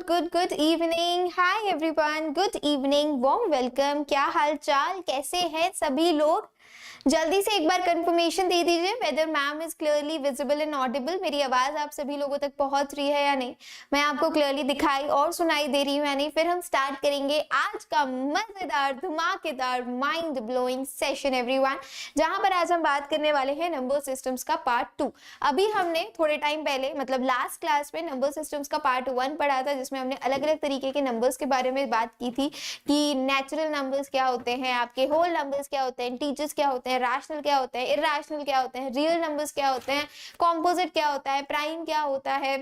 Good evening. Hi everyone, good evening, warm welcome. क्या हाल चाल, कैसे हैं सभी लोग? जल्दी से एक बार कंफर्मेशन दे दीजिए whether ma'am is clearly visible and audible. मेरी आवाज आप सभी लोगों तक पहुंच रही है या नहीं, मैं आपको क्लियरली दिखाई और सुनाई दे रही हूँ या नहीं। फिर हम स्टार्ट करेंगे आज का मजेदार धमाकेदार माइंड ब्लोइंग सेशन एवरीवन, जहां पर आज हम बात करने वाले हैं नंबर सिस्टम्स का पार्ट 2। अभी हमने थोड़े टाइम पहले मतलब लास्ट क्लास में नंबर सिस्टम्स का पार्ट 1 पढ़ा था, जिसमें हमने अलग अलग तरीके के नंबर्स के बारे में बात की थी कि नेचुरल नंबर्स क्या होते हैं, आपके होल नंबर्स क्या होते हैं, इंटीजर्स क्या होते हैं, रैशनल क्या होते हैं, इरैशनल क्या होते हैं, रियल नंबर्स क्या होते हैं, कॉम्पोजिट क्या होता है, प्राइम क्या होता है,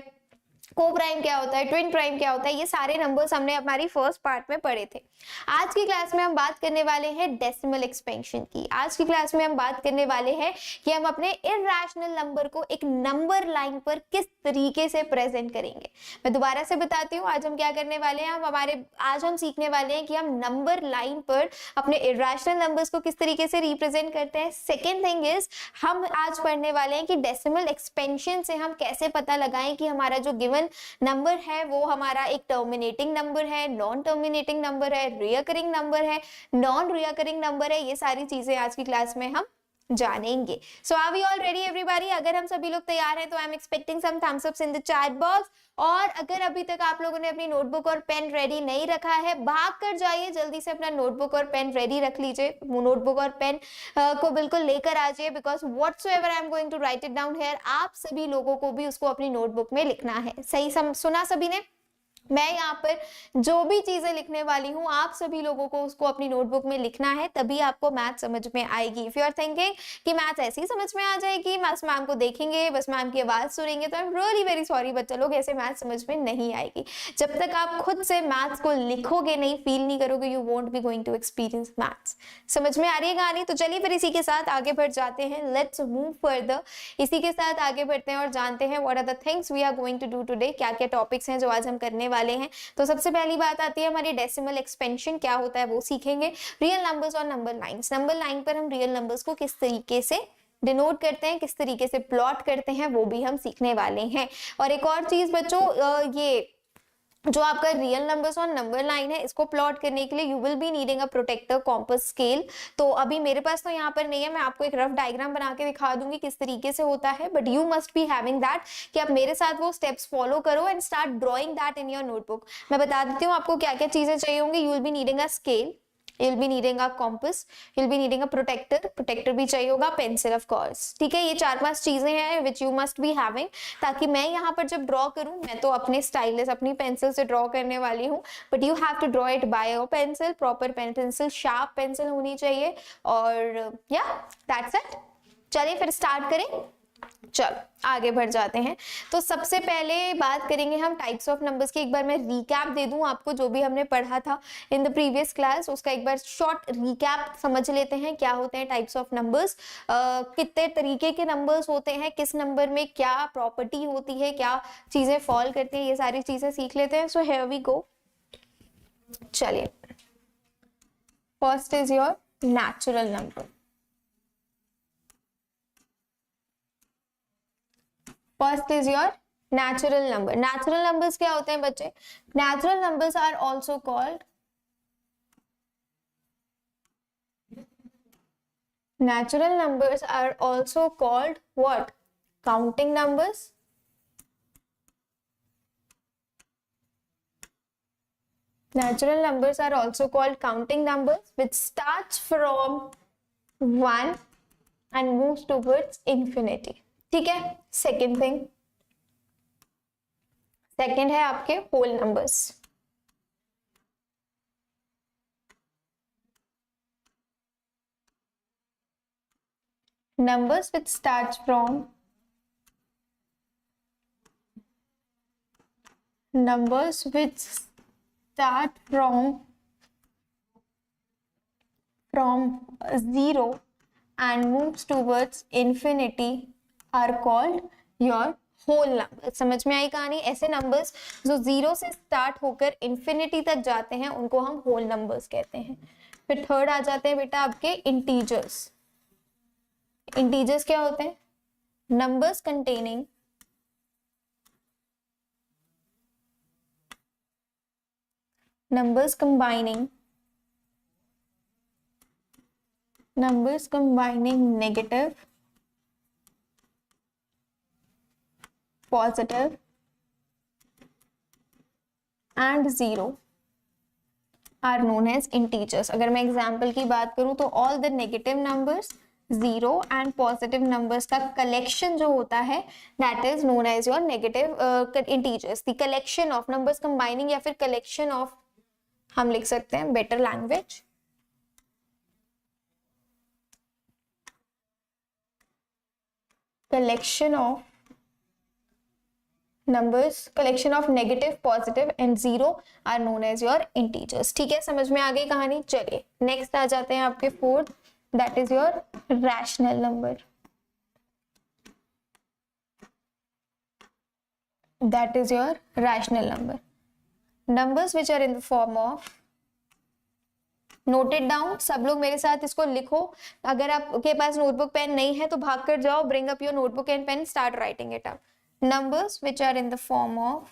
को प्राइम क्या होता है, ट्विन प्राइम क्या होता है। ये सारे नंबर्स हमने हमारी फर्स्ट पार्ट में पढ़े थे। आज की क्लास में हम बात करने वाले हैं डेसिमल एक्सपेंशन की। आज की क्लास में हम बात करने वाले हैं कि हम अपने इरैशनल नंबर को एक नंबर लाइन पर किस तरीके से प्रेजेंट करेंगे। मैं दोबारा से बताती हूँ, आज हम क्या करने वाले हैं। आज हम सीखने वाले हैं कि हम नंबर लाइन पर अपने इरैशनल नंबर्स को किस तरीके से रिप्रेजेंट करते हैं। सेकेंड थिंग इज, हम आज पढ़ने वाले हैं कि डेसिमल एक्सपेंशन से हम कैसे पता लगाएं कि हमारा जो गिवन नंबर है वो हमारा एक टर्मिनेटिंग नंबर है, नॉन टर्मिनेटिंग नंबर है, रिकरिंग नंबर है, नॉन रिकरिंग नंबर है। ये सारी चीजें आज की क्लास में हम जानेंगे। So are we all ready everybody? अगर हम सभी लोग तैयार हैं तो I am expecting some thumbs ups in the chat box. और अगर अभी तक आप लोगों ने अपनी नोटबुक और पेन रेडी नहीं रखा है, भाग कर जाइए, जल्दी से अपना नोटबुक और पेन रेडी रख लीजिए। नोटबुक और पेन को बिल्कुल लेकर आ जाइए, because whatsoever I am going to write it down here, आप सभी लोगों को भी उसको अपनी नोटबुक में लिखना है। सही सुना सभी ने? मैं यहाँ पर जो भी चीजें लिखने वाली हूँ आप सभी लोगों को उसको अपनी नोटबुक में लिखना है, तभी आपको मैथ समझ में आएगी। इफ यू आर थिंकिंग कि मैथ ऐसे ही समझ में आ जाएगी, बस मैम को देखेंगे, बस मैम की आवाज सुनेंगे, तो I am really very sorry बच्चा लोग, ऐसे मैथ समझ में नहीं आएगी। जब तक आप खुद से मैथ्स को लिखोगे नहीं, फील नहीं करोगे, you won't be going to experience maths. समझ में आ रही है कहानी? तो चलिए फिर इसी के साथ आगे बढ़ जाते हैं। Let's move further. इसी के साथ आगे बढ़ते हैं और जानते हैं what are the things we are going to do today. क्या क्या टॉपिक्स हैं जो आज हम करने वाले हैं। तो सबसे पहली बात आती है हमारी डेसिमल एक्सपेंशन क्या होता है, वो सीखेंगे। रियल नंबर्स और नंबर लाइंस। नंबर लाइन पर हम रियल नंबर्स को किस तरीके से डिनोट करते हैं, किस तरीके से प्लॉट करते हैं, वो भी हम सीखने वाले हैं। और एक और चीज बच्चों, ये जो आपका रियल नंबर्स और नंबर लाइन है, इसको प्लॉट करने के लिए you will be needing a protractor compass scale. तो अभी मेरे पास तो यहाँ पर नहीं है, मैं आपको एक रफ डायग्राम बना के दिखा दूंगी किस तरीके से होता है, but you must be having that कि आप मेरे साथ वो स्टेप्स फॉलो करो and start drawing that in your notebook. मैं बता देती हूँ आपको क्या क्या चीजें चाहिए होंगी। You will be needing a scale, you'll be needing a compass, you'll be needing a protector भी चाहिए होगा, पेंसिल ऑफ कोर्स। ठीक है, ये 4-5 चीजें हैं which you must be having, ताकि मैं यहाँ पर जब ड्रॉ करूँ, मैं तो अपने स्टाइलिस अपनी पेंसिल से ड्रॉ करने वाली हूँ, but you have to draw it by your pencil, proper pencil, sharp pencil होनी चाहिए। और या दैट्स इट। चलिए फिर स्टार्ट करें। चलो आगे बढ़ जाते हैं। तो सबसे पहले बात करेंगे हम टाइप्स ऑफ नंबर्स की। एक बार मैं रिकैप दे दूं आपको, जो भी हमने पढ़ा था इन द प्रीवियस क्लास, उसका एक बार शॉर्ट रिकैप समझ लेते हैं। क्या होते हैं टाइप्स ऑफ नंबर्स, कितने तरीके के नंबर्स होते हैं, किस नंबर में क्या प्रॉपर्टी होती है, क्या चीजें फॉल करती है, ये सारी चीजें सीख लेते हैं। So here we go. चलिए, first is your natural number. First is your natural number. Natural numbers क्या होते हैं बच्चे? Natural numbers are also called what? Counting numbers. Natural numbers are also called counting numbers, which starts from 1 and moves towards infinity. ठीक है। Second है आपके whole numbers. Numbers which starts from zero and moves towards infinity are called your whole number. समझ में आई कहानी? ऐसे numbers जो zero से स्टार्ट होकर इंफिनिटी तक जाते हैं उनको हम होल नंबर्स कहते हैं। फिर थर्ड आ जाते हैं बेटा आपके इंटीजर्स। इंटीजर्स क्या होते हैं? Numbers containing numbers combining negative, positive and zero are known as integers. अगर मैं एग्जाम्पल की बात करूं तो all the negative numbers, zero and positive numbers का collection जो होता है that is known as your negative integers. The collection of numbers combining या फिर collection of, हम लिख सकते हैं better language, collection of numbers, collection of negative, positive and zero are known as your integers. ठीक है, समझ में आ गई कहानी. चलिए नेक्स्ट आ जाते हैं आपके fourth, that is your rational number. That is your rational number. Numbers which are in the form of, note it down, सब लोग मेरे साथ इसको लिखो. अगर आपके पास नोटबुक पेन नहीं है तो भाग कर जाओ, bring up your notebook and pen, start writing it up. Numbers which are in the form of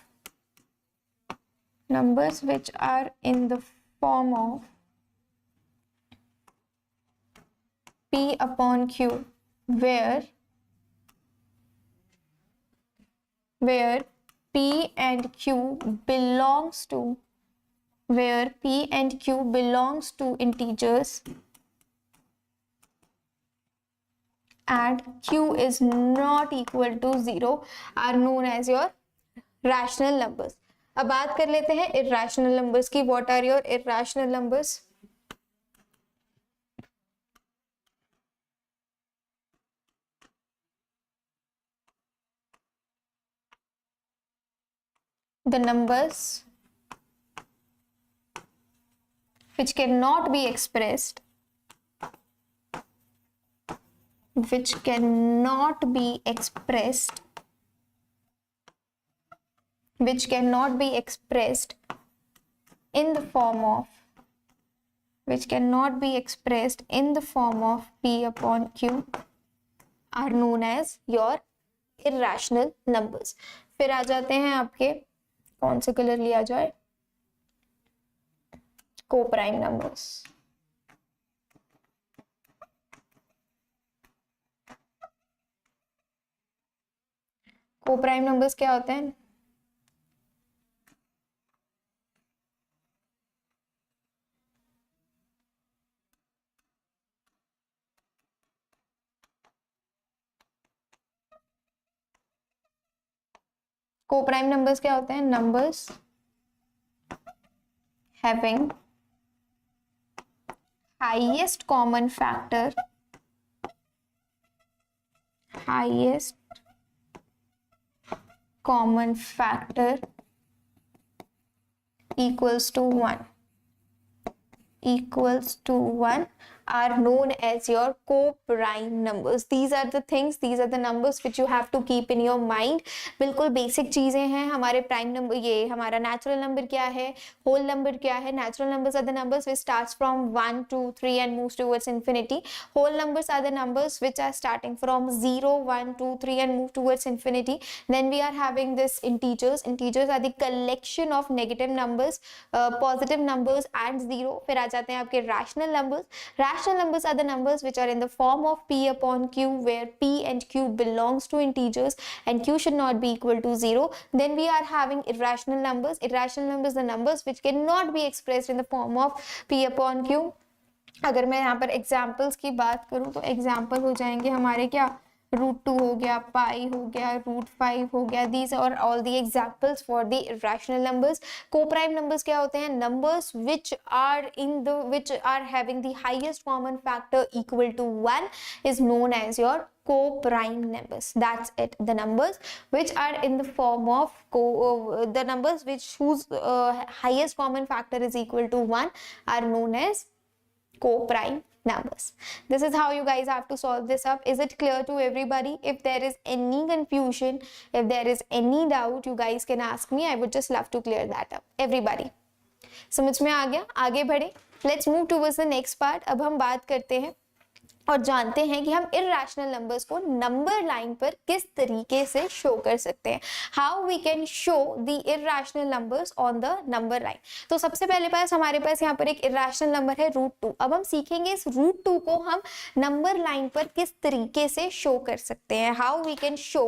P upon Q, where P and Q belongs to integers and Q is not equal to 0 are known as your rational numbers. अब बात कर लेते हैं irrational numbers की. What are your irrational numbers? The numbers which cannot be expressed in the form of P upon Q are known as your irrational numbers. फिर आ जाते हैं आपके, कौन से कलर लिया जाए, कोप्राइम नंबर्स. कोप्राइम नंबर्स क्या होते हैं? कोप्राइम नंबर्स क्या होते हैं? Numbers having highest common factor equals to 1 are known as your co-prime numbers. These are the things, these are the numbers which you have to keep in your mind. बिल्कुल basic चीजें हैं. हमारे prime number, ये हमारा natural number क्या है, whole number क्या है. Natural numbers are the numbers which starts from 1 2 3 and moves towards infinity. Whole numbers are the numbers which are starting from 0 1 2 3 and move towards infinity. Then we are having this integers. Integers are the collection of negative numbers, positive numbers and zero. फिर आ जाते हैं आपके rational numbers. Rational numbers are the numbers which are in the form of P upon Q, where P and Q belongs to integers and Q should not be equal to 0. Then we are having irrational numbers. Irrational numbers are the numbers which cannot be expressed in the form of P upon Q. अगर मैं यहाँ पर examples की बात करूँ तो example हो जाएंगे हमारे क्या, √2 हो गया, पाई हो गया, √5 हो गया. These are all the examples for the irrational numbers. Co-prime numbers क्या होते हैं? Numbers which are having the highest common factor equal to 1 is known as your co-prime numbers. That's it. The numbers which are in the form of the numbers whose highest common factor is equal to 1 are known as co-prime numbers. This is how you guys have to solve this up. Is it clear to everybody? If there is any confusion, if there is any doubt, you guys can ask me. I would just love to clear that up. Everybody, समझ में आ गया? आगे बढ़े. Let's move towards the next part. अब हम बात करते हैं और जानते हैं कि हम इर्रेशनल नंबर्स को नंबर लाइन पर किस तरीके से शो कर सकते हैं, how we can show the irrational numbers on the number line. तो सबसे पहले हमारे पास यहाँ पर एक इर्रेशनल नंबर है √2। अब हम सीखेंगे इस √2 को हम नंबर लाइन पर किस तरीके से शो कर सकते हैं, how we can show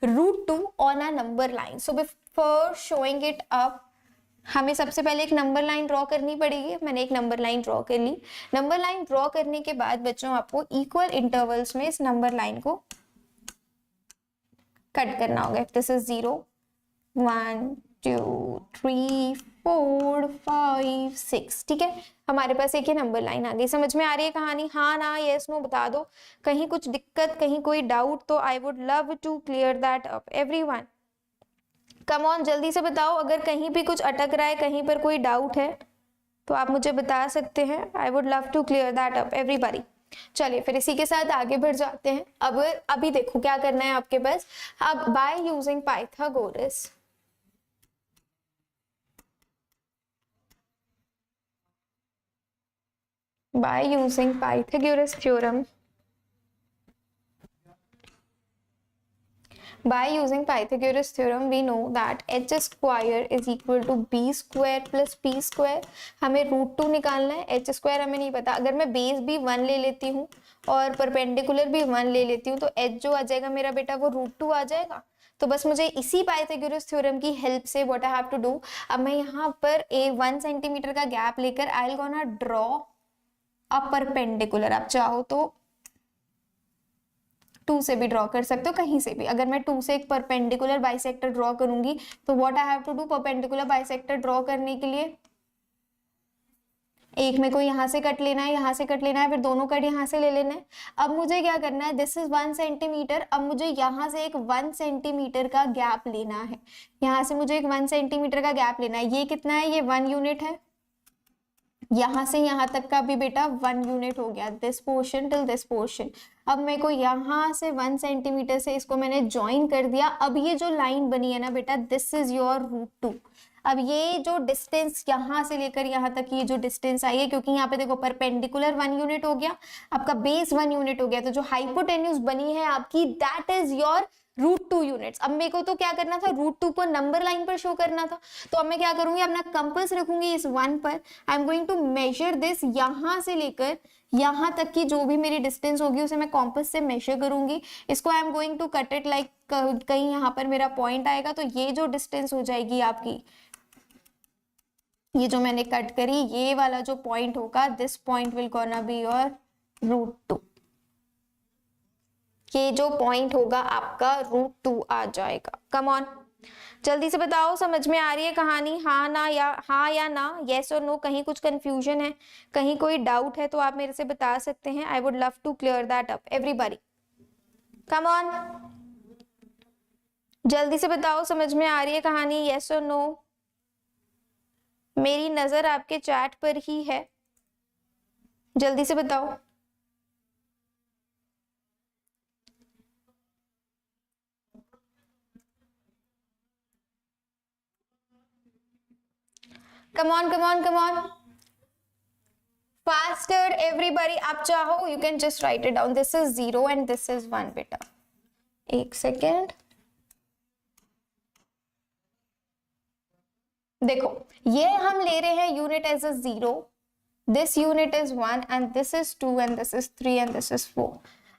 √2 on a number line. So before showing it up हमें सबसे पहले एक नंबर लाइन ड्रॉ करनी पड़ेगी। मैंने एक नंबर लाइन ड्रॉ कर ली। नंबर लाइन ड्रॉ करने के बाद बच्चों आपको इक्वल इंटरवल्स में इस नंबर लाइन को कट करना होगा। This is 0 1 2 3 4 5 6। ठीक है, हमारे पास एक ही नंबर लाइन आ गई। समझ में आ रही है कहानी? हाँ ना, यस नो बता दो। कहीं कुछ दिक्कत, कहीं कोई डाउट तो I would love to clear that up everyone. Come on, जल्दी से बताओ। अगर कहीं भी कुछ अटक रहा है, कहीं पर कोई डाउट है तो आप मुझे बता सकते हैं। I would love to clear that up everybody. चलिए फिर इसी के साथ आगे बढ़ जाते हैं। अब अभी देखो क्या करना है आपके पास। अब by using Pythagoras theorem, by using Pythagoras theorem we know that h square is equal to b square plus p square। हमें √2 निकालना है, h square हमें नहीं पता। अगर मैं बेस भी 1 ले लेती हूँ और परपेंडिकुलर भी 1 ले लेती हूँ तो h जो आ जाएगा मेरा बेटा वो √2 आ जाएगा। तो बस मुझे इसी पाइथागोरस थ्योरम की हेल्प से what I have to do, अब मैं यहाँ पर 1 सेंटीमीटर का गैप लेकर I will gonna draw a perpendicular. आप चाहो तो 2 से भी ड्रॉ कर सकते हो, कहीं से भी। अगर मैं 2 से एक परपेंडिकुलर बाइसेक्टर ड्रॉ करूंगी तो what I have to do, perpendicular bisector draw करने के लिए एक में को यहाँ से कट लेना है, यहाँ से कट लेना है, फिर दोनों कट यहाँ से ले लेना है। अब मुझे क्या करना है, दिस इज 1 सेंटीमीटर। अब मुझे यहाँ से एक 1 सेंटीमीटर का गैप लेना है। यहाँ से मुझे एक 1 सेंटीमीटर का गैप लेना है। ये कितना है? ये 1 यूनिट है। यहाँ से यहाँ तक का भी बेटा 1 यूनिट हो गया, this portion till this portion. अब मेरे को यहाँ से 1 सेंटीमीटर से इसको मैंने ज्वाइन कर दिया। अब ये जो लाइन बनी है ना बेटा, दिस इज योर √2। अब ये जो डिस्टेंस यहाँ से लेकर यहाँ तक ये जो डिस्टेंस आई है, क्योंकि यहाँ पे देखो परपेंडिकुलर 1 यूनिट हो गया, आपका बेस 1 यूनिट हो गया, तो जो हाइपोटेन्यूज बनी है आपकी दैट इज योर √2 यूनिट्स। अब मेरे को तो क्या करना था, √2 को नंबर लाइन पर शो करना था। तो अब मैं क्या करूंगी, अपना कंपास रखूंगी इस 1 पर। I am going to measure this, यहां से लेकर यहां तक की जो भी मेरी डिस्टेंस होगी उसे मैं कंपास से मेजर करूंगी। इसको I am going to cut it like, कहीं यहाँ पर मेरा पॉइंट आएगा तो ये जो डिस्टेंस हो जाएगी आपकी, ये जो मैंने कट करी, ये वाला जो पॉइंट होगा, this point will gonna be your √2। ये जो पॉइंट होगा आपका √2 आ जाएगा। कम ऑन, जल्दी से बताओ, समझ में आ रही है कहानी? हाँ ना, या ना, येस और नो। कहीं कुछ कंफ्यूजन है, कहीं कोई डाउट है तो आप मेरे से बता सकते हैं। I would love to clear that up everybody. Come on, जल्दी से बताओ, समझ में आ रही है कहानी? येस और नो। मेरी नजर आपके चैट पर ही है, जल्दी से बताओ। Come on come on come on, faster everybody. आप चाहो you can just right it down, this is 0 and this is 1 बेटा। एक सेकेंड, देखो ये हम ले रहे हैं unit as a 0, this unit is 1 and this is 2 and this is 3 and this is 4।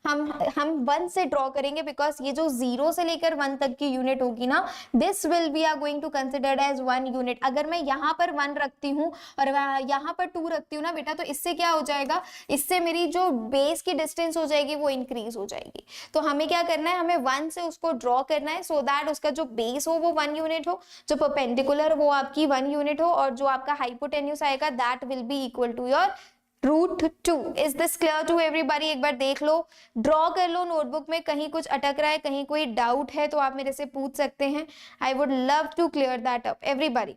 हम 1 से ड्रॉ करेंगे बिकॉज ये जो 0 से लेकर 1 तक की यूनिट होगी ना, this will be are going to considered as 1 unit. अगर मैं यहाँ पर 1 रखती हूँ और यहाँ पर 2 रखती हूँ ना बेटा, तो इससे क्या हो जाएगा, इससे मेरी जो बेस की डिस्टेंस हो जाएगी वो इंक्रीज हो जाएगी। तो हमें क्या करना है, हमें 1 से उसको ड्रॉ करना है सो दैट उसका जो बेस हो वो 1 यूनिट हो, जो परपेंडिकुलर वो आपकी 1 यूनिट हो, और जो आपका हाइपोटेन्यूज आएगा that will be equal to your √2। Is this clear to everybody? एक बार देख लो, ड्रॉ कर लो नोटबुक में। कहीं कुछ अटक रहा है, कहीं कोई डाउट है तो आप मेरे से पूछ सकते हैं। I would love to clear that up everybody.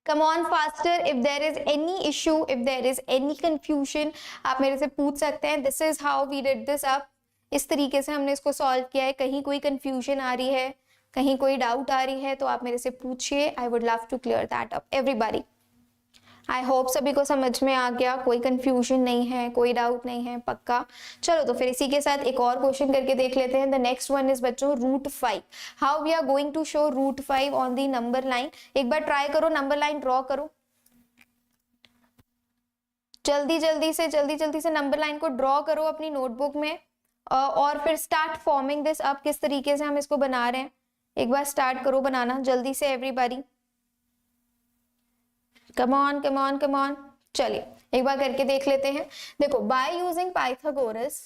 Come on faster, if there is any issue, if there is any confusion, आप मेरे से पूछ सकते हैं. This is how we did this up. इस तरीके से हमने इसको सॉल्व किया है. कहीं कोई कंफ्यूजन आ रही है, कहीं कोई डाउट आ रही है तो आप मेरे से पूछिए. I would love to clear that up everybody. I hope सभी को समझ में आ गया, कोई कंफ्यूजन नहीं है, कोई डाउट नहीं है, पक्का. चलो तो फिर इसी के साथ एक और क्वेश्चन करके देख लेते हैं. द नेक्स्ट वन इज बच्चों √5. How we are going to show √5 on the number line. एक बार ट्राई करो, नंबर लाइन ड्रॉ करो. जल्दी जल्दी से नंबर लाइन को ड्रॉ करो अपनी नोटबुक में और फिर स्टार्ट फॉर्मिंग दिस. अब किस तरीके से हम इसको बना रहे हैं, एक बार स्टार्ट करो बनाना जल्दी से everybody. Come on come on come on. चलिए एक बार करके देख लेते हैं. देखो, by using Pythagoras,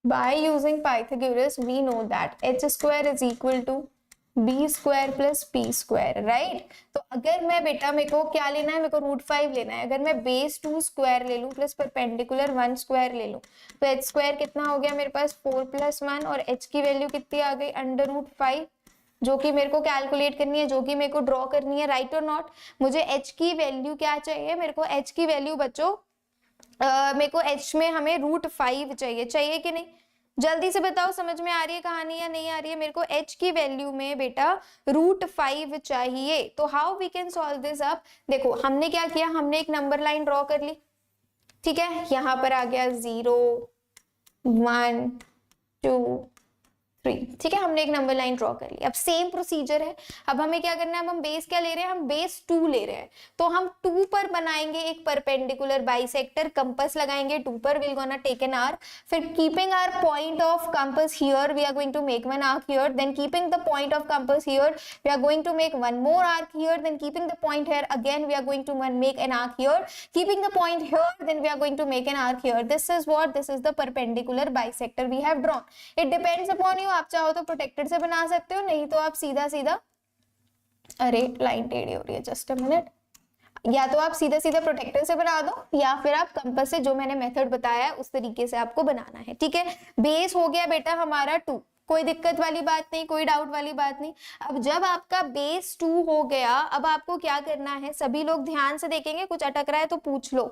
by using Pythagoras we know that h square is equal to b square plus p square, right? तो अगर मैं बेटा, मेरे को क्या लेना है, मेरे को √5 लेना है. अगर मैं बेस 2 स्क्वायर ले लूं प्लस परपेंडिकुलर 1 स्क्वायर ले लूं तो h स्क्वायर कितना हो गया मेरे पास 4 + 1 और h की वैल्यू कितनी आ गई √5, जो कि मेरे को कैलकुलेट करनी है, जो कि मेरे को ड्रॉ करनी है. राइट और नॉट? मुझे h की वैल्यू क्या चाहिए, मेरे को h की वैल्यू बच्चों मेरे को h में हमें √5 चाहिए कि नहीं? जल्दी से बताओ, समझ में आ रही है कहानी या नहीं आ रही है? मेरे को h की वैल्यू में बेटा √5 चाहिए. तो how we can solve this up. देखो हमने क्या किया, हमने एक नंबर लाइन ड्रॉ कर ली. ठीक है, यहाँ पर आ गया 0 1 2 3. ठीक है, हमने एक नंबर लाइन ड्रॉ कर ली. अब सेम प्रोसीजर है. अब हमें क्या करना है, अब हम बेस क्या ले रहे हैं, हम बेस 2 ले रहे हैं. तो हम 2 पर बनाएंगे एक परपेंडिकुलर बाइसेक्टर. कंपास लगाएंगे 2 पर. Will gonna take an arc. फिर keeping our point of compass here we are going to make one arc here. Then keeping the point of compass here we are going to make one more arc here. Then keeping the point here again we are going to make an arc here. Keeping the point here then we are going to make an arc here. This is what, this is the perpendicular bisector we have drawn. It depends upon you. आप चाहो तो protected से बना सकते हो, नहीं तो आप सीधा सीधा, अरे लाइन टेढ़ी हो रही है, जस्ट अ मिनट. या तो आप सीधा सीधा प्रोटेक्टर से बना दो या फिर आप कंपास से, जो मैंने मेथड बताया है उस तरीके से आपको बनाना है. ठीक है, बेस हो गया बेटा हमारा 2. कोई दिक्कत वाली बात नहीं, कोई डाउट वाली बात नहीं. अब जब आपका बेस 2 हो गया, अब आपको क्या करना है, सभी लोग ध्यान से देखेंगे, कुछ अटक रहा है तो पूछ लो.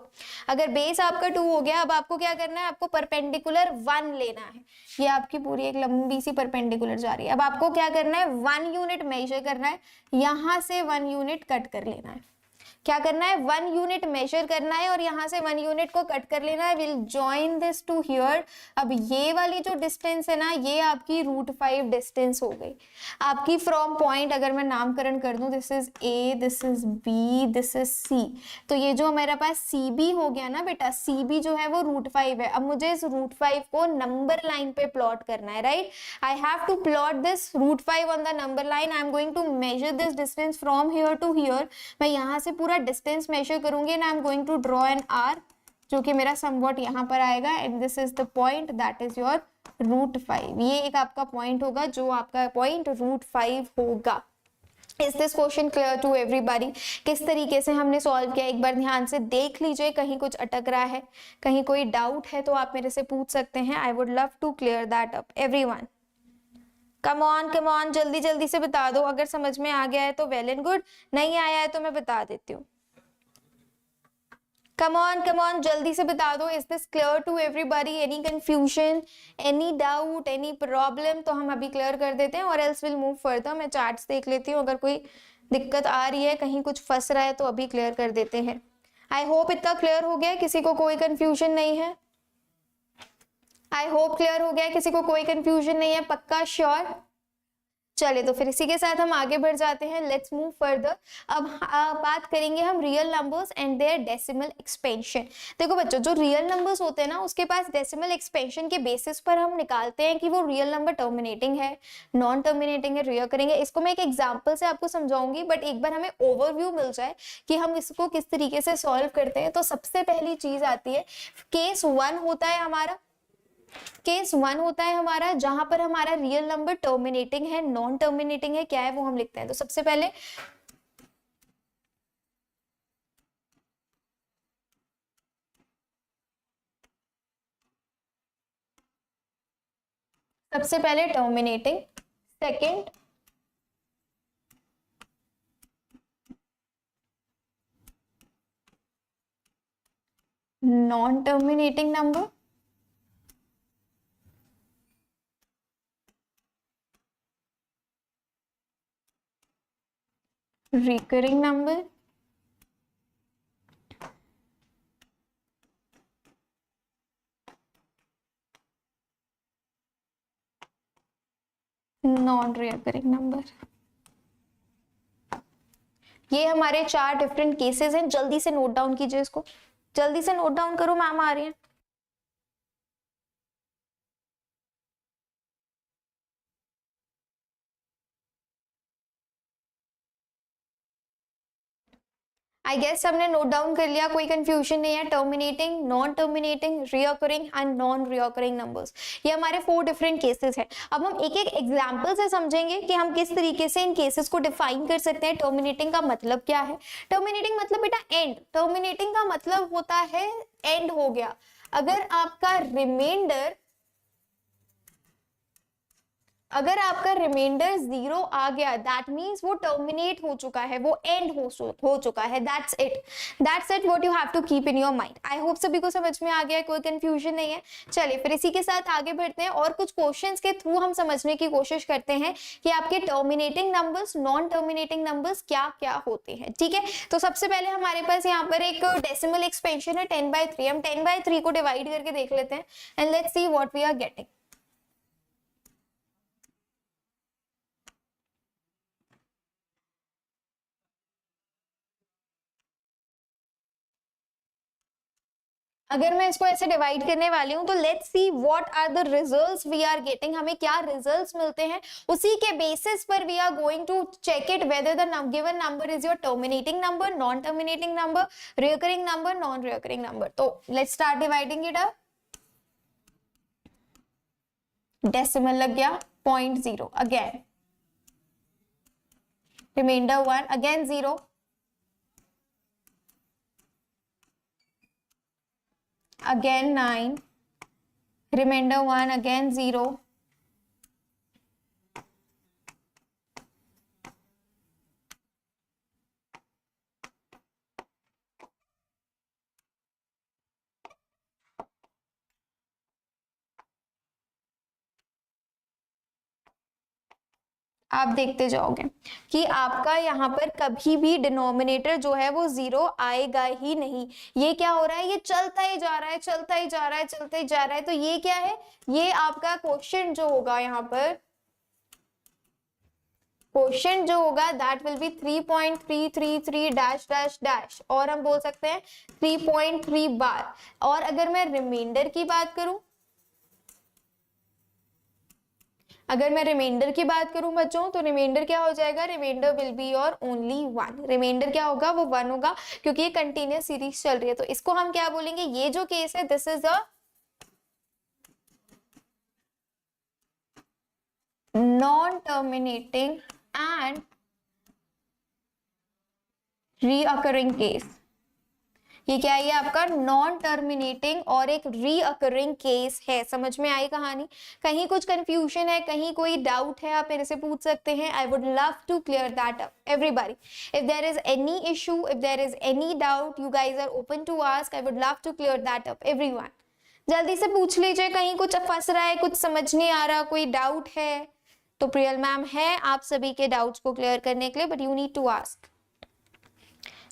अगर बेस आपका 2 हो गया, अब आपको क्या करना है, आपको परपेंडिकुलर 1 लेना है. ये आपकी पूरी एक लंबी सी परपेंडिकुलर जा रही है. अब आपको क्या करना है, 1 यूनिट मेजर करना है, यहां से 1 यूनिट कट कर लेना है. क्या करना है, 1 यूनिट मेजर करना है और यहाँ से 1 यूनिट को कट कर लेना है. Will join this to here. अब ये वाली जो डिस्टेंस है ना, ये आपकी √5 डिस्टेंस हो गई आपकी फ्रॉम पॉइंट. अगर मैं नामकरण कर दूं, this is A, this is B, this is C. तो ये जो मेरे पास सी बी हो गया ना बेटा, सी बी जो है वो √5 है. अब मुझे इस √5 को नंबर लाइन पे प्लॉट करना है. Right, I have to plot this √5 on the number line. I am going to measure this distance from here to here. मैं यहाँ से पूरा डिस्टेंस मेजर करूंगी and I am going to draw an arc, जो कि मेरा somewhat यहाँ पर आएगा. And this is the point, that is your √5. ये एक आपका पॉइंट होगा, जो आपका पॉइंट √5 होगा. Is this question clear to everybody? किस तरीके से हमने सॉल्व किया, एक बार ध्यान से देख लीजिए. कहीं कुछ अटक रहा है, कहीं कोई डाउट है तो आप मेरे से पूछ सकते हैं. I would love to clear that up everyone. Come on, जल्दी जल्दी से बता दो. अगर समझ में आ गया है तो वेल एंड गुड, नहीं आया है तो मैं बता देती हूँ. कम ऑन, जल्दी से बता दो. Is this clear to everybody? Any confusion, any doubt, any problem? तो हम अभी क्लियर कर देते हैं और एल्स विल मूव फर्दर. मैं चार्ट्स देख लेती हूँ, अगर कोई दिक्कत आ रही है, कहीं कुछ फंस रहा है तो अभी क्लियर कर देते हैं. आई होप इतना क्लियर हो गया, किसी को कोई कंफ्यूजन नहीं है. आई होप क्लियर हो गया, किसी को कोई कंफ्यूजन नहीं है, पक्का श्योर? चलिए तो फिर इसी के साथ हम आगे बढ़ जाते हैं. Let's move further. अब बात करेंगे हम real numbers and their decimal expansion. देखो बच्चों, जो रियल नंबर्स होते हैं ना, उसके पास डेसिमल एक्सपेंशन के बेसिस पर हम निकालते हैं कि वो रियल नंबर टर्मिनेटिंग है, नॉन टर्मिनेटिंग है, रियल करेंगे. इसको मैं एक एग्जांपल से आपको समझाऊंगी, बट एक बार हमें ओवरव्यू मिल जाए कि हम इसको किस तरीके से सॉल्व करते हैं. तो सबसे पहली चीज आती है, केस 1 होता है हमारा. केस 1 होता है हमारा जहां पर हमारा रियल नंबर टर्मिनेटिंग है, नॉन टर्मिनेटिंग है, क्या है वो हम लिखते हैं. तो सबसे पहले सबसे पहले terminating, second non terminating number, recurring number, non recurring number. ये हमारे 4 डिफरेंट केसेस हैं। जल्दी से नोट डाउन कीजिए इसको, जल्दी से नोट डाउन करो, मैम आ रही है। आई गेस सबने नोट डाउन कर लिया, कोई कंफ्यूजन नहीं है। Terminating, non terminating, recurring and non recurring numbers, ये हमारे 4 डिफरेंट केसेस हैं। अब हम एक एक एग्जांपल से समझेंगे कि हम किस तरीके से इन केसेस को डिफाइन कर सकते हैं। टर्मिनेटिंग का मतलब क्या है? टर्मिनेटिंग मतलब बेटा एंड। टर्मिनेटिंग का मतलब होता है एंड हो गया। अगर आपका रिमाइंडर, अगर आपका रिमाइंडर 0 आ गया, दैट मीन्स वो टर्मिनेट हो चुका है, वो एंड हो चुका है। That's it what you have to keep in your mind. I hope सभी को समझ में आ गया, कोई कंफ्यूजन नहीं है। चलिए फिर इसी के साथ आगे बढ़ते हैं और कुछ क्वेश्चंस के थ्रू हम समझने की कोशिश करते हैं कि आपके terminating numbers, non terminating numbers क्या क्या होते हैं। ठीक है, तो सबसे पहले हमारे पास यहाँ पर एक डेसिमल एक्सपेंशन है 10/3। हम 10/3 को डिवाइड करके देख लेते हैं and let's see what we are getting. अगर मैं इसको ऐसे डिवाइड करने वाली हूं तो let's see what are the results we are getting. हमें क्या रिजल्ट्स मिलते हैं, उसी के बेसिस पर we are going to check it whether the given number is your terminating number, non terminating number, recurring number, non recurring number. तो let's start dividing it up. Decimal लग गया 0.0, again remainder 1, again 0, again 9, remainder 1, again 0, आप देखते जाओगे कि आपका यहाँ पर कभी भी डिनोमिनेटर जो है वो 0 आएगा ही नहीं। ये क्या हो रहा है, ये चलता ही जा रहा है, चलता ही जा रहा है, चलता ही जा रहा है। तो ये क्या है, ये आपका क्वेश्चन जो होगा, यहाँ पर क्वेश्चन जो होगा that will B 3.333 dash dash dash, और हम बोल सकते हैं 3.3 बार। और अगर मैं रिमाइंडर की बात करूं, अगर मैं रिमाइंडर की बात करूं बच्चों, तो रिमाइंडर क्या हो जाएगा, remainder will be your only 1। Remainder क्या होगा, वो 1 होगा, क्योंकि ये कंटिन्यूस सीरीज चल रही है। तो इसको हम क्या बोलेंगे, ये जो केस है this is a non terminating and recurring case. ये क्या है, ये आपका नॉन टर्मिनेटिंग और एक रीअकरिंग केस है। समझ में आई कहानी? कहीं कुछ कंफ्यूजन है, कहीं कोई डाउट है, आप मेरे से पूछ सकते हैं। I would love to clear that up everybody. If there is any issue, if there is any doubt, you guys are open to ask. I would love to clear that up everyone. जल्दी से पूछ लीजिए, कहीं कुछ फंस रहा है, कुछ समझ नहीं आ रहा, कोई डाउट है तो प्रियल मैम है आप सभी के डाउट्स को क्लियर करने के लिए, but you need to ask.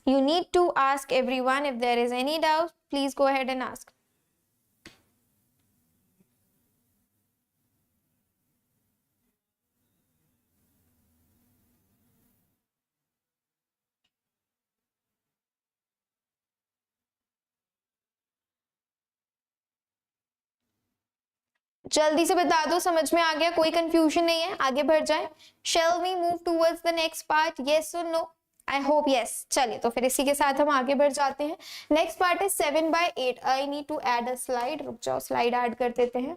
You need to ask everyone. If there is any doubt, please go ahead and ask. जल्दी से बता दो, समझ में आ गया, कोई कंफ्यूजन नहीं है, आगे बढ़ जाए। Shall we move towards the next part? Yes or no? I hope yes. चलिए तो फिर इसी के साथ हम आगे बढ़ जाते हैं। नेक्स्ट पार्ट है 7/8. I need to add a slide. रुक जाओ, स्लाइड ऐड कर देते हैं।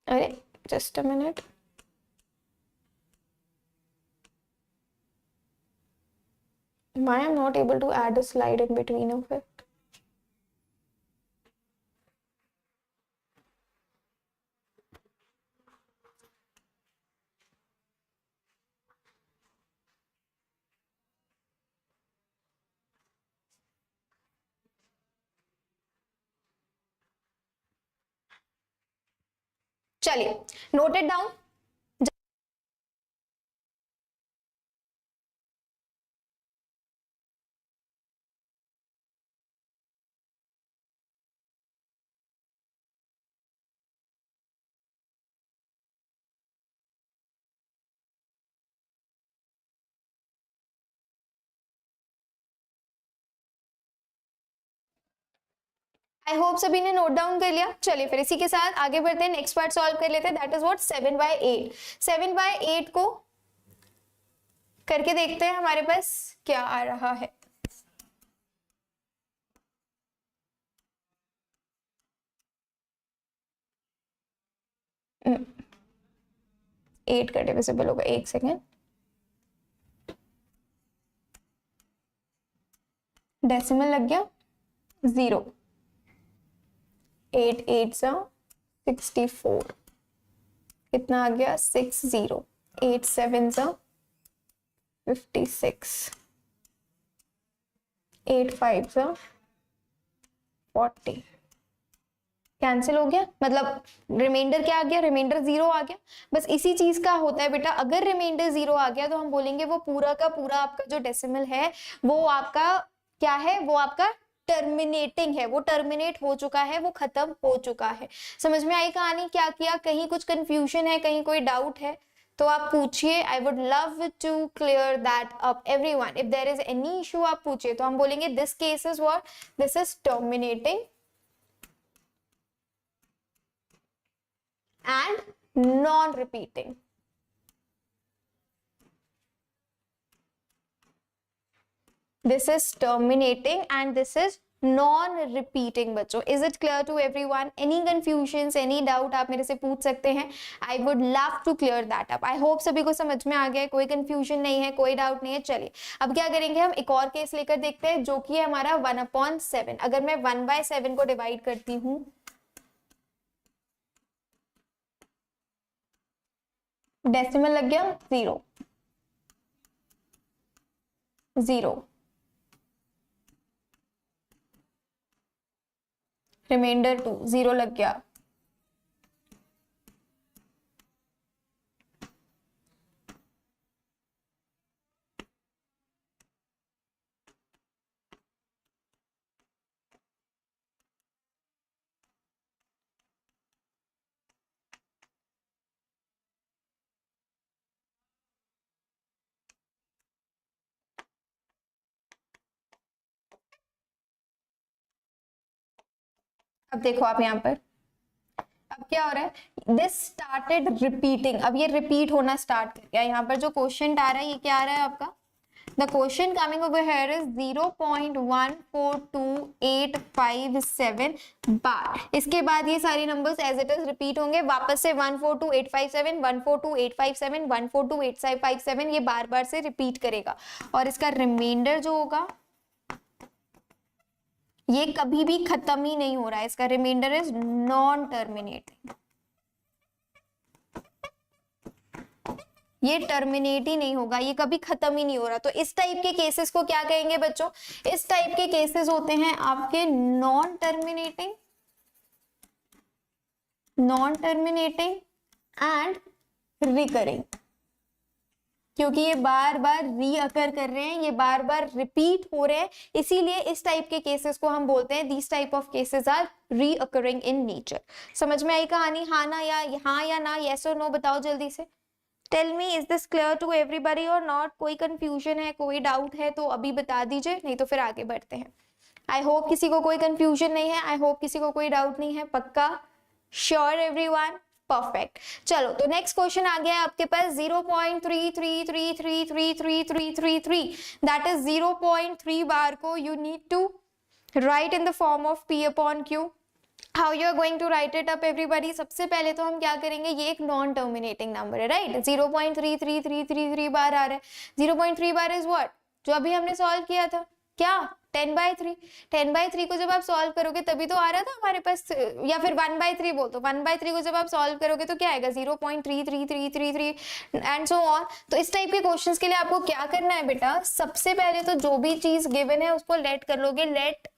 अरे just a minute. Why I'm not able to add a slide in between of it? चलिए, note it down. I hope सभी ने नोट डाउन कर लिया। चलिए फिर इसी के साथ आगे बढ़ते हैं, नेक्स्ट पार्ट सॉल्व कर लेते हैं, दैट इज व्हाट 7/8। 7/8 को करके देखते हैं हमारे पास क्या आ रहा है। एट का डिविजिबल होगा, एक सेकेंड, डेसिमल लग गया 0, 8 8 64, कितना आ गया 60, 8 7 56, 8 5 40, कैंसिल हो गया, मतलब रिमाइंडर क्या आ गया, रिमाइंडर 0 आ गया। बस इसी चीज का होता है बेटा, अगर रिमाइंडर 0 आ गया तो हम बोलेंगे वो पूरा का पूरा आपका जो डेसिमल है वो आपका क्या है, वो आपका टर्मिनेटिंग है, वो टर्मिनेट हो चुका है, वो खत्म हो चुका है। समझ में आई कहानी? क्या किया, कहीं कुछ कंफ्यूजन है, कहीं कोई डाउट है तो आप पूछिए। I would love to clear that up everyone. If there is any issue आप पूछिए। तो हम बोलेंगे this case is what, this is terminating and non-repeating. This is terminating and this is non-repeating बच्चों। Is it clear to everyone? Any confusions, any doubt आप मेरे से पूछ सकते हैं। I would love to clear that up. I hope सभी को समझ में आ गया है, कोई confusion नहीं है, कोई doubt नहीं है। चलिए अब क्या करेंगे, हम एक और केस लेकर देखते हैं जो कि है हमारा 1/7। अगर मैं 1/7 को डिवाइड करती हूँ, डेसिमल लग गया 0 0, रिमाइंडर 2 0 लग गया, अब देखो आप यहाँ पर, अब क्या हो रहा है, दिस स्टार्टेड रिपीटिंग, अब ये रिपीट होना स्टार्ट कर गया। यहाँ पर जो क्वेश्चन आ रहा है ये क्या आ रहा है आपका, the question coming over here is 0.142857 bar. इसके बाद ये सारे numbers as it is repeat होंगे, वापस से 142857, 142857, 142857, ये बार बार से रिपीट करेगा। और इसका रिमाइंडर जो होगा ये कभी भी खत्म ही नहीं हो रहा है, इसका रिमाइंडर इज नॉन टर्मिनेटिंग, ये टर्मिनेट ही नहीं होगा, ये कभी खत्म ही नहीं हो रहा। तो इस टाइप के केसेस को क्या कहेंगे बच्चों, इस टाइप के केसेस होते हैं आपके non terminating, non terminating and recurring, क्योंकि ये बार बार रीअकर कर रहे हैं, ये बार बार रिपीट हो रहे हैं, इसीलिए इस टाइप के केसेस को हम बोलते हैं these type of cases are recurring in nature. समझ में आई कहानी? हाँ ना, या ना, यस और नो बताओ जल्दी से। Tell me, is this clear to everybody और नॉट? कोई कंफ्यूजन है, कोई डाउट है तो अभी बता दीजिए, नहीं तो फिर आगे बढ़ते हैं। आई होप किसी को कोई कंफ्यूजन नहीं है, आई होप किसी को कोई डाउट नहीं है, पक्का? Sure everyone? परफेक्ट। चलो तो नेक्स्ट क्वेश्चन आ गया है आपके पास 0.3333333333, दैट इज 0.3 बार को you need to write in the form of P upon Q। How you are going to write it up everybody? सबसे पहले तो हम क्या करेंगे, ये एक नॉन टर्मिनेटिंग नंबर है, राइट? 0.33333 बार आ रहा है, 0.3 बार इज व्हाट, जो अभी हमने सॉल्व किया था, क्या 10/3। 10/3 को जब आप सॉल्व करोगे तभी तो आ रहा था हमारे पास, या फिर 1/3 बोल दो, 1/3 को जब आप सॉल्व करोगे तो क्या आएगा 0.3333 एंड सो ऑन। तो इस टाइप के क्वेश्चंस के लिए आपको क्या करना है बेटा, सबसे पहले तो जो भी चीज गिवन है उसको लेट कर लोगे, let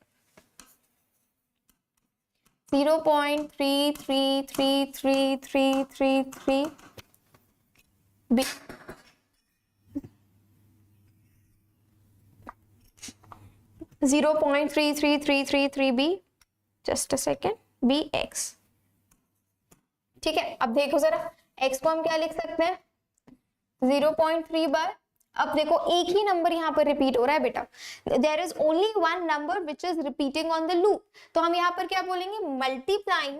0.333333 be 0.3333 be, just a second, be x. ठीक है, अब देखो जरा x को हम क्या लिख सकते हैं 0.3 बार, अब देखो एक ही नंबर यहाँ पर रिपीट हो रहा है बेटा, there is only one number which is repeating on the loop, तो हम यहाँ पर क्या बोलेंगे, मल्टीप्लाइंग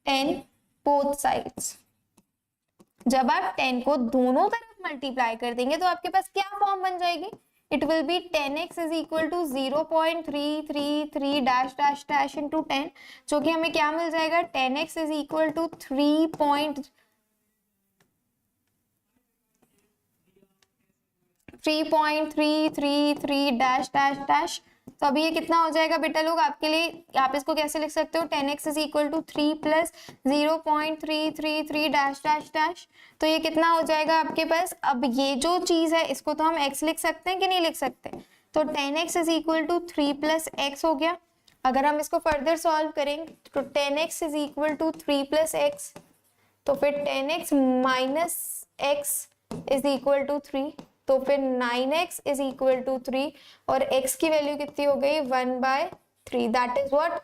10 बोथ साइड्स। जब आप 10 को दोनों तरफ मल्टीप्लाई कर देंगे तो आपके पास क्या फॉर्म बन जाएगी, it will be 10x is equal to 0.333 dash dash dash into 10, जो कि हमें क्या मिल जाएगा, 10x is equal to 3.333 dash dash dash. तो अभी ये कितना हो जाएगा बेटा लोग आपके लिए, आप इसको कैसे लिख सकते हो, 10x is equal to 3 plus 0.333 dash dash dash, तो ये कितना हो जाएगा आपके पास। अब ये जो चीज है इसको तो हम x लिख सकते हैं कि नहीं लिख सकते, तो 10x is equal to 3 plus x हो गया। अगर हम इसको फर्दर सॉल्व करेंगे तो 10x is equal to 3 plus x, तो फिर 10x minus x is equal to 3, तो फिर 9x इज इक्वल टू 3 और x की वैल्यू कितनी हो गई 1/3, दैट इज व्हाट,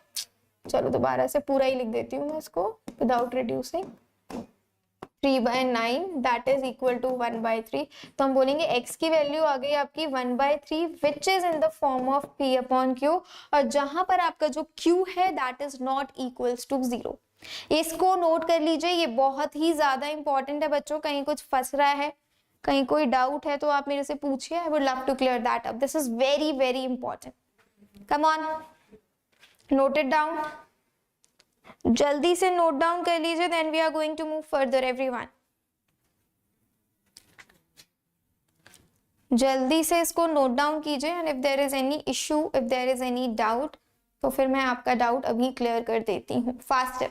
चलो दोबारा से पूरा ही लिख देती हूँ मैं इसको without reducing, 3/9 that is equal to 1/3। तो हम बोलेंगे x की वैल्यू आ गई आपकी 1/3 which is in the form of p upon q, और जहां पर आपका जो q है that is not equals to 0। इसको नोट कर लीजिए, ये बहुत ही ज्यादा इंपॉर्टेंट है बच्चों, कहीं कुछ फंस रहा है, कहीं कोई डाउट है तो आप मेरे से पूछिए, I would love to clear that up, this is very very important, come on note it down, जल्दी से नोट डाउन कर लीजिए, then we are going to move further everyone. जल्दी से इसको नोट डाउन कीजिए, and if there is any issue, if there is any doubt, तो फिर मैं आपका डाउट अभी क्लियर कर देती हूँ फास्ट।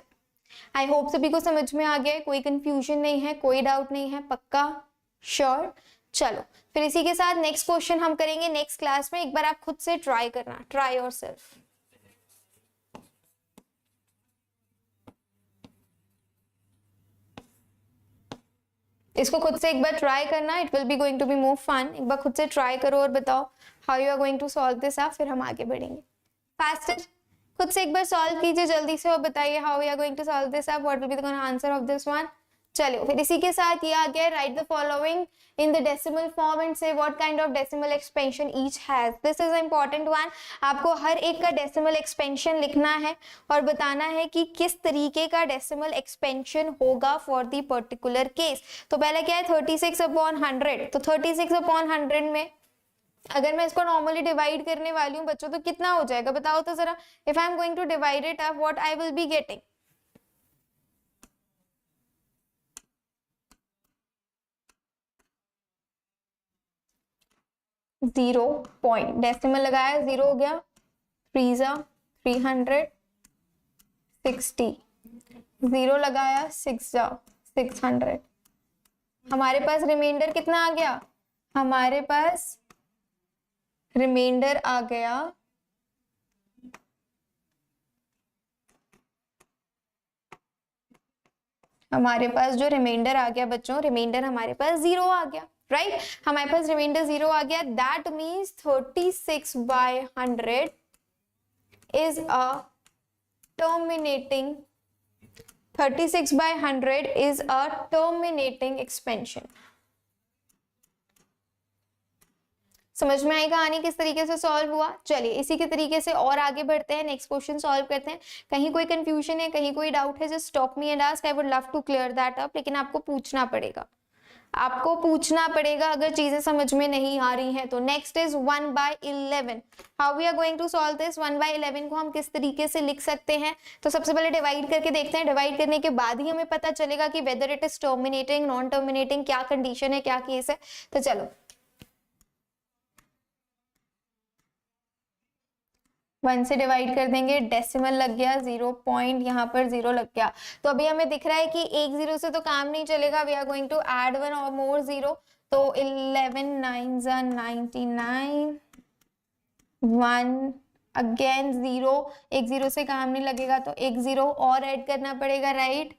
आई होप सभी को समझ में आ गया है, कोई कंफ्यूजन नहीं है, कोई डाउट नहीं है, पक्का श्योर। चलो फिर इसी के साथ नेक्स्ट क्वेश्चन हम करेंगे नेक्स्ट क्लास में, एक बार आप खुद से ट्राई करना, ट्राई योरसेल्फ। इसको खुद से एक बार ट्राई करना, it will be going to be more fun. एक बार खुद से ट्राई करो और बताओ how you are going to solve this, फिर हम आगे बढ़ेंगे। फास्टर खुद से एक बार सॉल्व कीजिए जल्दी से और बताइए how you are going to solve this, what will be the answer of this one. चलो फिर इसी के साथ ये आ गया, write the following in the decimal form and say what kind of decimal expansion each has, this is important one. आपको हर एक का डेसिमल एक्सपेंशन लिखना है और बताना है कि किस तरीके का डेसिमल एक्सपेंशन होगा फॉर द पर्टिकुलर केस। तो पहले क्या है 36/100, तो 36/100 में अगर मैं इसको नॉर्मली डिवाइड करने वाली हूँ बच्चों तो कितना हो जाएगा बताओ तो जरा, if I am going to divide it up what I will be getting, 0 point, decimal लगाया 0 हो गया, 3 300, 60, 0 लगाया 6 600, हमारे पास रिमाइंडर कितना आ गया, हमारे पास रिमाइंडर आ गया हमारे पास जो रिमाइंडर आ गया बच्चों, रिमाइंडर हमारे पास 0 आ गया, राइट हमारे पास रिमाइंडर 0 आ गया, that means 36/100 is a terminating 36/100 is a terminating expansion। समझ में आई कहानी किस तरीके से सॉल्व हुआ। चलिए इसी के तरीके से और आगे बढ़ते हैं, नेक्स्ट क्वेश्चन सॉल्व करते हैं। कहीं कोई कंफ्यूजन है, कहीं कोई डाउट है, just stop me and ask, I would love to clear that up, लेकिन आपको पूछना पड़ेगा, आपको पूछना पड़ेगा अगर चीजें समझ में नहीं आ रही हैं तो। Next is 1/11। How we are going to solve this? 1/11 को हम किस तरीके से लिख सकते हैं? तो सबसे पहले डिवाइड करके देखते हैं। डिवाइड करने के बाद ही हमें पता चलेगा कि whether it is terminating, non terminating, क्या कंडीशन है, क्या केस है। तो चलो 1 से डिवाइड कर देंगे, डेसिमल लग गया, 0 पॉइंट यहाँ पर 0 लग गया। तो अभी हमें दिख रहा है कि एक 0 से तो काम नहीं चलेगा, we are going to add 1 और मोर 0। तो 11 9 99, 1 अगेन 0, एक 0 से काम नहीं लगेगा तो एक 0 और ऐड करना पड़ेगा, right.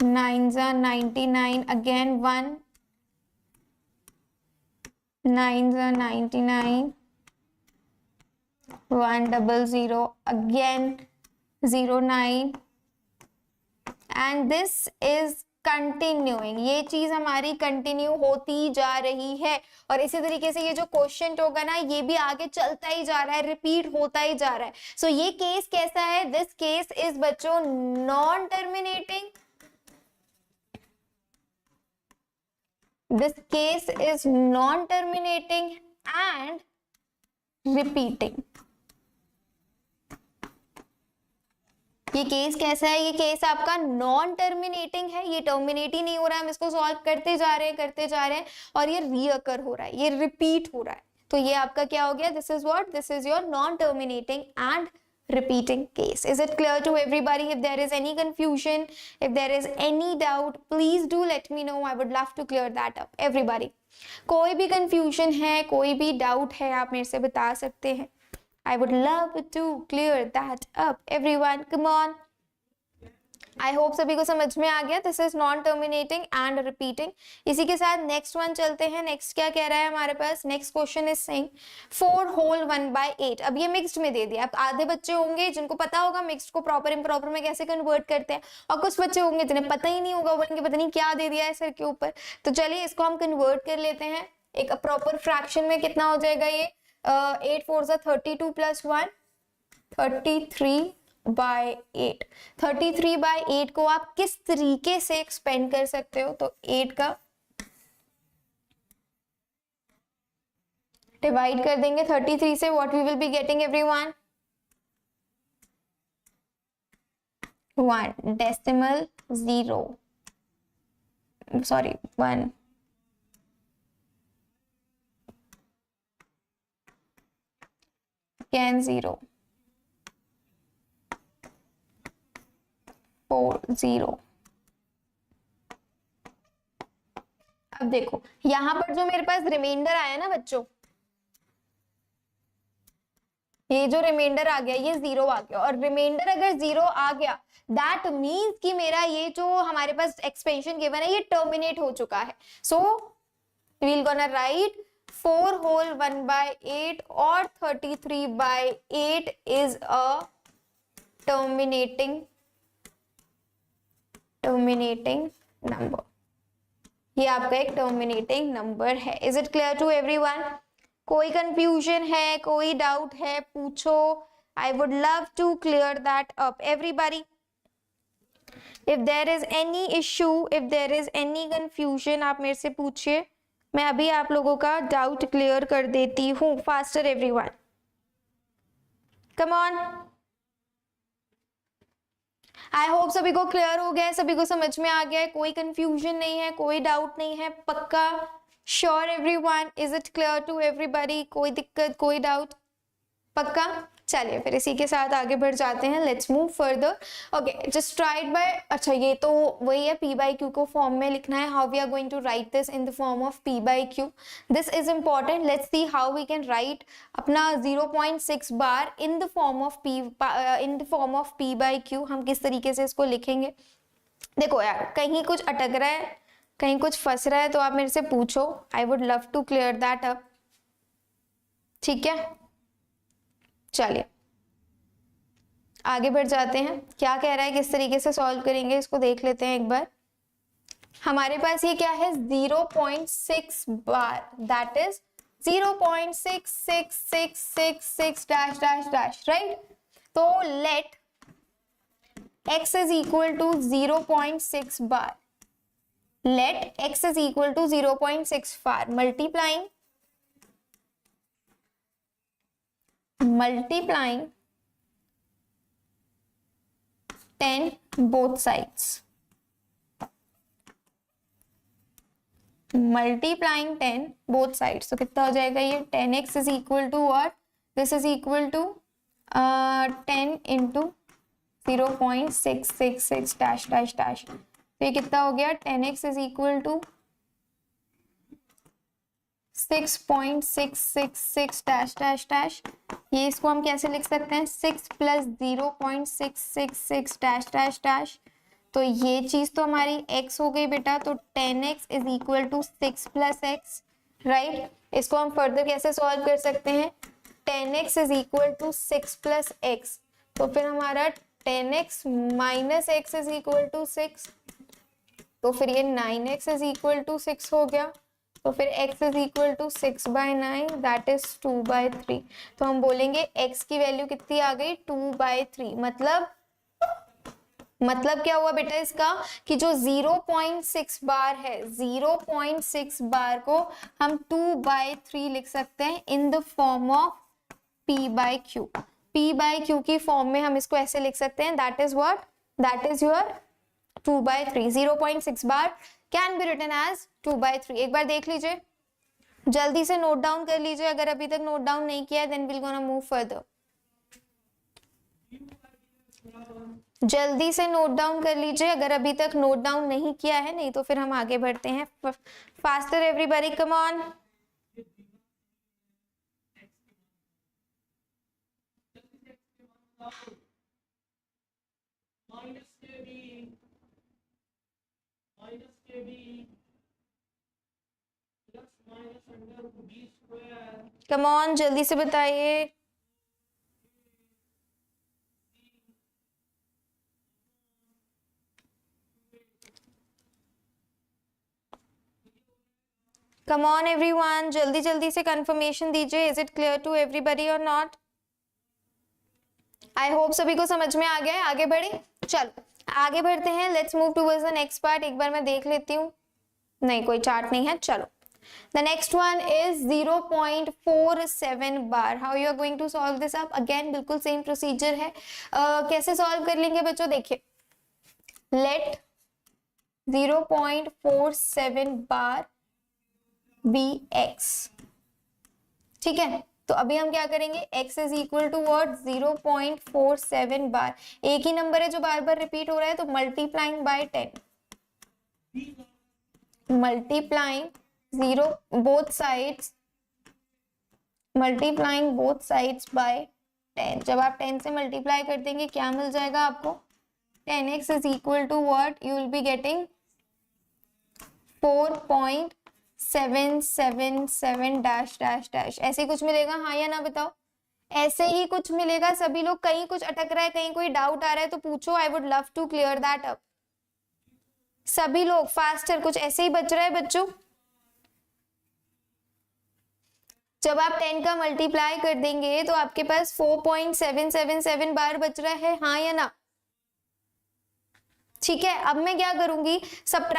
9 99 again 1, 9 99, 100 again 09 and this is continuing। ये चीज हमारी कंटिन्यू होती जा रही है और इसी तरीके से ये जो क्वेश्चन होगा ना ये भी आगे चलता ही जा रहा है, रिपीट होता ही जा रहा है। सो ये केस कैसा है? दिस केस इज बच्चों non terminating. This case is non-terminating and repeating। ये केस कैसा है? ये केस आपका नॉन टर्मिनेटिंग है, ये टर्मिनेट ही नहीं हो रहा है, हम इसको सॉल्व करते जा रहे हैं और ये रीअकर हो रहा है, ये रिपीट हो रहा है। तो ये आपका क्या हो गया? This is what? This is your non terminating and repeating case। Is it clear to everybody? If there is any confusion, if there is any doubt, please do let me know, I would love to clear that up everybody। कोई भी confusion है, कोई भी doubt है, आप मेरे से बता सकते हैं। I would love to clear that up everyone, come on। I hope सभी को समझ में आ गया। This is non terminating and repeating. इसी के साथ नेक्स्ट वन चलते हैं। नेक्स्ट क्या कह रहा है हमारे पास? Next question is saying 4 whole 1/8। अब ये मिक्स्ड में दे दिया। अब आधे बच्चे होंगे जिनको पता होगा मिक्स्ड को प्रॉपर इम्प्रॉपर में कैसे कन्वर्ट करते हैं और कुछ बच्चे होंगे जिन्हें पता ही नहीं होगा, उनके पता नहीं क्या दे दिया है सर के ऊपर। तो चलिए इसको हम कन्वर्ट कर लेते हैं एक प्रॉपर फ्रैक्शन में। कितना हो जाएगा ये? 8 4 32 + 1 33/8। 33/8 को आप किस तरीके से एक्सपेंड कर सकते हो? तो 8 का डिवाइड कर देंगे 33 से। What we will be getting everyone? 1 decimal 0 sorry 1 again 0 4 0। अब देखो यहां पर जो मेरे पास रिमाइंडर आया ना बच्चों, ये जो रिमाइंडर आ गया ये 0 आ गया। और रिमाइंडर अगर 0 आ गया दैट मीन्स कि मेरा ये जो हमारे पास एक्सपेंशन गिवन है ये टर्मिनेट हो चुका है। So we will gonna write 4 whole 1/8 और 33/8 इज अ टर्मिनेटिंग नंबर। ये आपका एक टर्मिनेटिंग नंबर है। Is it clear to everyone? कोई कंफ्यूजन है, कोई डाउट है, पूछो। I would love to clear that up everybody. If there is any issue, if there is any confusion, आप मेरे से पूछिए, मैं अभी आप लोगों का डाउट क्लियर कर देती हूँ। Faster everyone, come on. I hope सभी को क्लियर हो गया है, सभी को समझ में आ गया है, कोई कंफ्यूजन नहीं है, कोई डाउट नहीं है, पक्का? Sure everyone? Is it clear to everybody? कोई दिक्कत, कोई डाउट? पक्का? चलिए फिर इसी के साथ आगे बढ़ जाते हैं। Let's move further. Okay, just right by, अच्छा ये तो वही है, p/q को फॉर्म में लिखना है। How we are going to write this in the form of p/q? This is important. Let's see how we can write अपना 0.6 bar in the form of p/q। हम किस तरीके से इसको लिखेंगे? देखो यार, कहीं कुछ अटक रहा है, कहीं कुछ फंस रहा है तो आप मेरे से पूछो। I would love to clear that up. ठीक है, चलिए आगे बढ़ जाते हैं। क्या कह रहा है, किस तरीके से सॉल्व करेंगे इसको देख लेते हैं एक बार। हमारे पास ये क्या है? 0.6 bar, that is 0.6666 dash dash dash, right? तो let x is equal to 0.6 bar. let x is equal to 0.65 multiplying 10 both sides, multiplying 10 both sides, तो कितना हो जाएगा ये 10x is equal to what, this is equal to 10 into 0.666 dash dash dash, तो ये कितना हो गया 10x is equal to 6.666 dash dash dash, ये इसको हम कैसे लिख सकते हैं 6 plus 0.666 dash dash dash, तो ये चीज तो हमारी x हो गई बेटा, तो 10x is equal to 6 plus x, right. इसको हम फर्दर कैसे सॉल्व कर सकते हैं 10x is equal to 6 plus x, तो फिर हमारा 10x minus x is equal to 6, तो फिर ये 9x is equal to 6 हो गया, तो फिर x is equal to 6 by 9 that is 2 by 3, तो हम बोलेंगे x की वैल्यू कितनी आ गई 2 by 3, मतलब क्या हुआ बेटा इसका कि जो 0.6 बार है 0.6 बार को हम 2 by 3 लिख सकते हैं in the form of p by q, p by q की फॉर्म में हम इसको ऐसे लिख सकते हैं, that is what, that is your 2 by 3, 0.6 bar can be written as 2 by 3। एक बार देख लीजिए, जल्दी से नोट डाउन कर लीजिए, अगर अभी तक नोट डाउन नहीं किया then will gonna move further, जल्दी से नोट डाउन कर लीजिए अगर अभी तक नोट डाउन नहीं किया है, नहीं तो फिर हम आगे बढ़ते हैं faster everybody come on. Come on जल्दी से बताइए। कम ऑन एवरीवन, जल्दी जल्दी से कंफर्मेशन दीजिए, is it clear to everybody और नॉट। आई होप सभी को समझ में आ गया है। आगे बढ़े, चलो आगे बढ़ते हैं, let's move towards the next part. एक बार मैं देख लेती हूँ, नहीं कोई चार्ट नहीं है, चलो the next one is 0.47 bar. How you are going to solve this up, again बिल्कुल सेम प्रोसीजर है। कैसे सॉल्व कर लेंगे बच्चों, देखिए लेट 0.47 बार बी एक्स, ठीक है। तो अभी हम क्या करेंगे, x is equal to what 0.47 bar, एक ही नंबर है जो बार बार रिपीट हो रहा है, तो multiplying by 10, multiplying zero both sides, multiplying both sides by 10। जब आप 10 से मल्टीप्लाई कर देंगे क्या मिल जाएगा आपको, 10x is equal to what, you will be getting 4.777 dash dash dash, ऐसे कुछ मिलेगा, हाँ या ना बताओ। ऐसे ही कुछ मिलेगा सभी लोग, कहीं कुछ अटक रहा है, कहीं कोई डाउट आ रहा है तो पूछो, I would love to clear that up. सभी लोग फास्टर, कुछ ऐसे ही बच रहा है बच्चों। जब आप 10 का मल्टीप्लाई कर देंगे तो आपके पास 4.777 बार बच रहा है, हाँ या ना। ठीक है, अब मैं क्या करूंगी,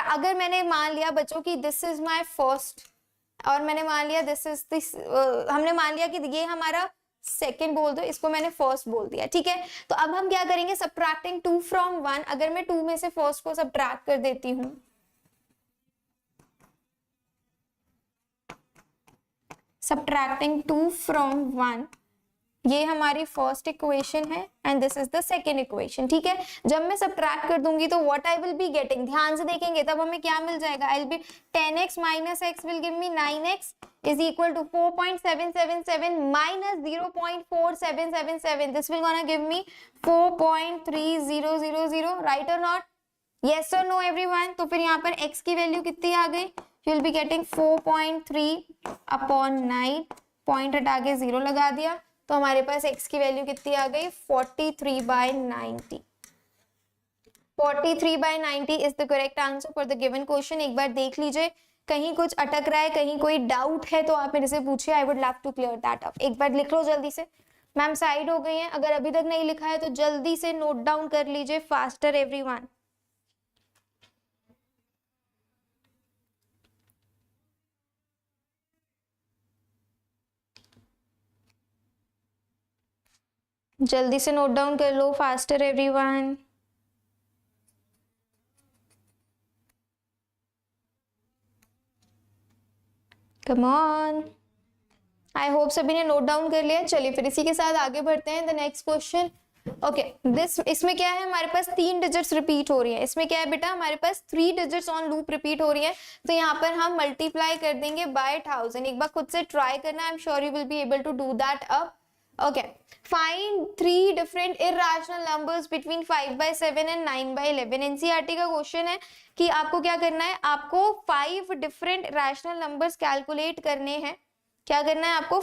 अगर मैंने मान लिया बच्चों की दिस इज माय फर्स्ट, और मैंने मान लिया दिस इज दिस, हमने मान लिया कि ये हमारा सेकंड बोल दो, इसको मैंने फर्स्ट बोल दिया, ठीक है। तो अब हम क्या करेंगे, सबट्रैक्टिंग 2 फ्रॉम 1, अगर मैं 2 में से फर्स्ट को सबट्रैक्ट कर देती हूँ, सबट्रैक्टिंग 2 फ्रॉम 1, ये हमारी फर्स्ट इक्वेशन है and this is the second equation, ठीक है। जब मैं सबट्रैक्ट कर दूंगी तो what I will be getting, ध्यान से देखेंगे तब हमें क्या मिल जाएगा, I will be 10x minus x will give me 9x is equal to 4.777 minus 0.4777, this will gonna give me 4.3000, right और नॉट, यस और नो एवरीवन। तो फिर यहाँ पर x की वैल्यू कितनी आ गई, you will be getting 4.3/9, point हटा के 0 लगा दिया, तो हमारे पास x की वैल्यू कितनी आ गई 43/90। 43/90 is the correct answer for the given question. एक बार देख लीजिए, कहीं कुछ अटक रहा है, कहीं कोई डाउट है तो आप मेरे से पूछिए, I would love to clear that up. एक बार लिख लो जल्दी से, मैम साइड हो गई है, अगर अभी तक नहीं लिखा है तो जल्दी से नोट डाउन कर लीजिए, फास्टर एवरीवन। जल्दी से नोट डाउन कर लो, faster everyone. Come on, I hope सभी ने नोट डाउन कर लिया। चलिए फिर इसी के साथ आगे बढ़ते हैं। The next question, okay this, इसमें क्या है, हमारे पास 3 डिजिट्स रिपीट हो रही है। इसमें क्या है बेटा, हमारे पास 3 डिजिट्स ऑन लूप रिपीट हो रही है, तो यहाँ पर हम मल्टीप्लाई कर देंगे बाय 1000। एक बार खुद से ट्राई करना, I am sure you will be able to do that अब। Okay, find 3 different irrational numbers between 5/7 and 9/11। NCERT का क्वेश्चन है कि आपको क्या करना है, आपको 5 डिफरेंट इरैशनल नंबर्स कैलकुलेट करने हैं। क्या करना है आपको,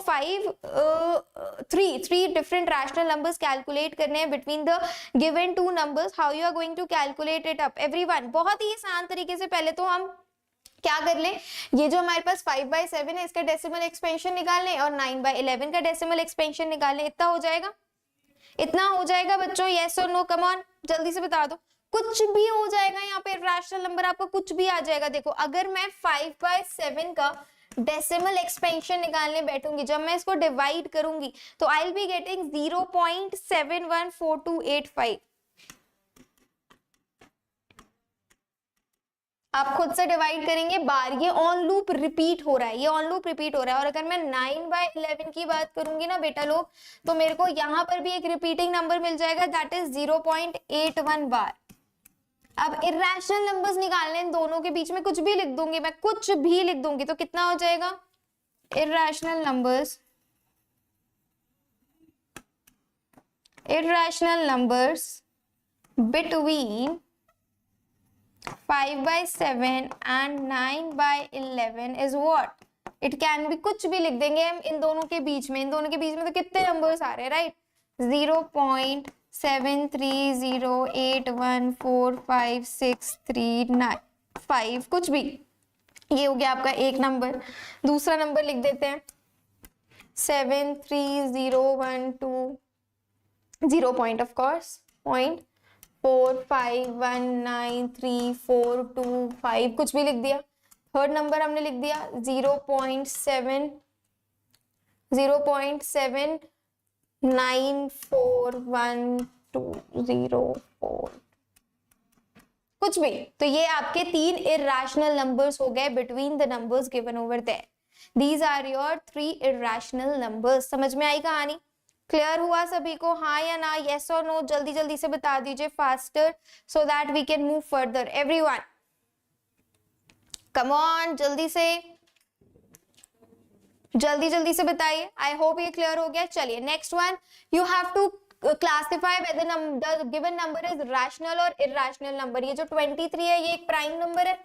3 डिफरेंट रैशनल नंबर्स कैलकुलेट करने हैं between the given 2 numbers. How you are going to calculate it up everyone? बहुत ही आसान तरीके से पहले तो हम क्या कर ले, ये जो हमारे पास 5/7 है इसका डेसिमल एक्सपेंशन निकाल लें और 9/11 का डेसिमल एक्सपेंशन निकाल लें। इतना हो जाएगा, इतना हो जाएगा बच्चों, यस और नो? कम ऑन, जल्दी से बता दो। कुछ भी हो जाएगा यहाँ पे, रैशनल नंबर आपका कुछ भी आ जाएगा। देखो अगर मैं 5/7 का डेसिमल एक्सपेंशन निकालने बैठूंगी, जब मैं इसको डिवाइड करूंगी तो आई विल बी गेटिंग 0.714285। आप खुद से डिवाइड करेंगे बार, ये ऑन लूप रिपीट हो रहा है, ये ऑन लूप रिपीट हो रहा है। और अगर मैं 9/11 की बात करूंगी ना बेटा लोग, तो मेरे को यहाँ पर भी एक रिपीटिंग नंबर मिल जाएगा, दैट इज 0.81 बार। अब इरैशनल नंबर्स निकालने, इन दोनों के बीच में कुछ भी लिख दूंगी मैं, कुछ भी लिख दूंगी तो कितना हो जाएगा, irrational numbers between 5/7 and 9/11 is what? It can be, कुछ भी लिख देंगे हम इन दोनों के बीच में। इन दोनों के बीच में तो कितने नंबर्स आ रहे हैं, राइट? 0.7308145639 कुछ भी, ये हो गया आपका एक नंबर। दूसरा नंबर लिख देते हैं 73012, 0 पॉइंट ऑफ कोर्स, 0.45193425 कुछ भी लिख दिया। थर्ड नंबर हमने लिख दिया 0.794120 कुछ भी। तो ये आपके 3 इरैशनल नंबर्स हो गए between the numbers given over there. These are your 3 irrational numbers. समझ में आई कहानी? क्लियर हुआ सभी को, हाँ या ना, येस और नो? जल्दी जल्दी से बता दीजिए, faster, so that we can move further. Everyone come on, जल्दी जल्दी से बताइए। आई होप ये क्लियर हो गया। चलिए next one, you have to classify whether the given number is rational और irrational number। ये जो 23 है ये एक प्राइम नंबर है,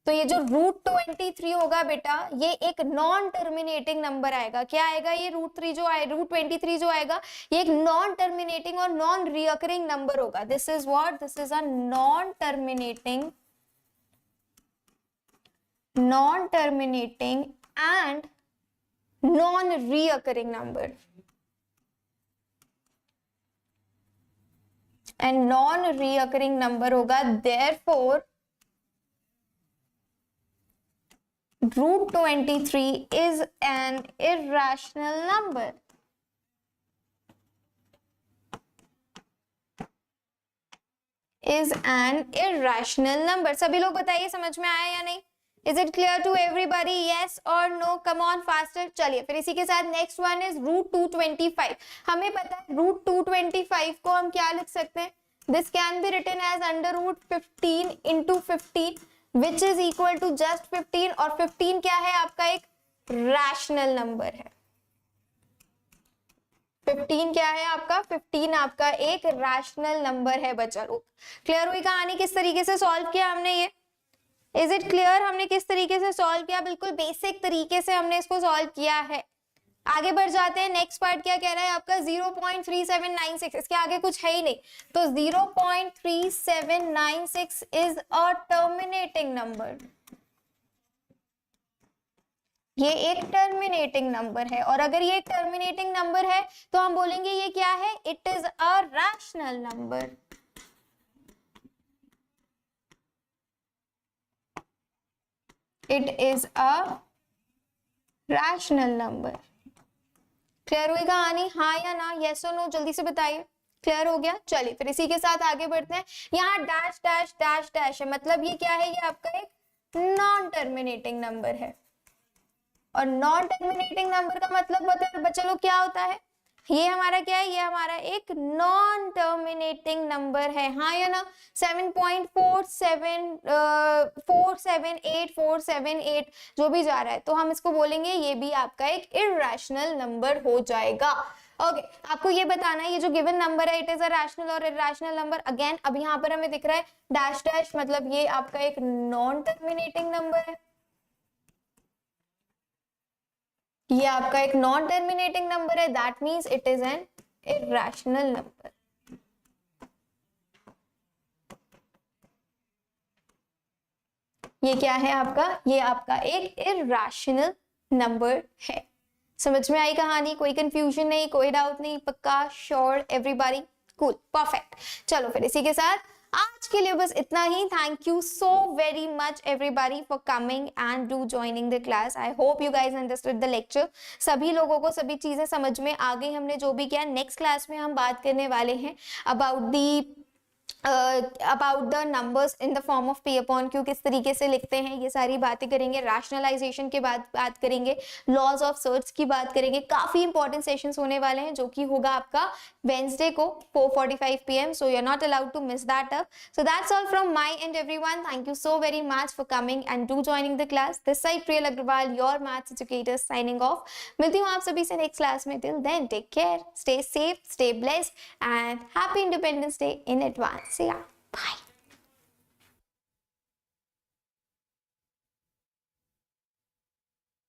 तो ये जो √23 होगा बेटा, ये एक नॉन टर्मिनेटिंग नंबर आएगा। क्या आएगा ये √23 जो आएगा, ये एक नॉन टर्मिनेटिंग और नॉन रिकरिंग नंबर होगा। This is what, this is a non terminating and non recurring number. And non recurring number होगा, therefore √23 is an irrational number। is an irrational number। सभी लोग बताइए समझ में आया या नहीं? Is it clear to everybody? Yes or no? Come on faster। चलिए फिर इसी के साथ नेक्स्ट वन इज √225। हमें पता है √225 को हम क्या लिख सकते हैं, this can be written as √15 into 15 which is equal to just 15। और 15 क्या है आपका, एक रैशनल नंबर है। 15 क्या है आपका, 15 आपका एक रैशनल नंबर है बच्चा लोग। क्लियर हुई कहानी? किस तरीके से सॉल्व किया हमने ये? Is it clear? हमने किस तरीके से सॉल्व किया? बिल्कुल बेसिक तरीके से हमने इसको सॉल्व किया है। आगे बढ़ जाते हैं। नेक्स्ट पार्ट क्या कह रहा है आपका, 0.3796। इसके आगे कुछ है ही नहीं, तो 0.3796 इज अ टर्मिनेटिंग नंबर। ये एक टर्मिनेटिंग नंबर है, और अगर ये एक टर्मिनेटिंग नंबर है तो हम बोलेंगे ये क्या है, it is a rational number. It is a rational number. Clear हुई कहानी? हाँ या ना, यस और नो, जल्दी से बताइए। क्लियर हो गया? चलिए फिर इसी के साथ आगे बढ़ते हैं। यहाँ डैश डैश डैश डैश है, मतलब ये क्या है? ये आपका एक नॉन टर्मिनेटिंग नंबर है। और नॉन टर्मिनेटिंग नंबर का मतलब बच्चे लोग क्या होता है? ये हमारा क्या है? ये हमारा एक नॉन टर्मिनेटिंग नंबर है। हाँ या ना? 7.478 जो भी जा रहा है, तो हम इसको बोलेंगे ये भी आपका एक इरैशनल नंबर हो जाएगा। ओके, आपको ये बताना है ये जो गिवन नंबर है इट इज अ रैशनल और इरैशनल नंबर। अगेन अब यहाँ पर हमें दिख रहा है डैश डैश, मतलब ये आपका एक नॉन टर्मिनेटिंग नंबर है। ये आपका एक नॉन टर्मिनेटिंग नंबर है, that means it is an irrational number. ये क्या है आपका? ये आपका एक इरैशनल नंबर है। समझ में आई कहानी? कोई कंफ्यूजन नहीं, कोई डाउट नहीं? पक्का? Sure everybody? Cool, perfect. चलो फिर इसी के साथ आज के लिए बस इतना ही। Thank you so very much everybody for coming and do joining the class. I hope you guys understood the lecture. सभी लोगों को सभी चीजें समझ में आ गई, हमने जो भी किया। नेक्स्ट क्लास में हम बात करने वाले हैं about the numbers in the form of P upon Q, किस तरीके से लिखते हैं, ये सारी बातें करेंगे। रैशनलाइजेशन के बाद बात करेंगे, लॉज ऑफ सर्च की बात करेंगे। काफी इंपॉर्टेंट सेशंस होने वाले हैं जो कि होगा आपका वेंसडे को 4:45 PM, so you're not allowed to miss that up. So that's all from my end everyone. Thank you so very much for coming and do joining the class. This side Priyal Agrawal, your maths educator, signing off. मिलती हूँ आप सभी से next class में। Till then, take care, stay safe, stay blessed and happy Independence Day in advance. See ya. Bye.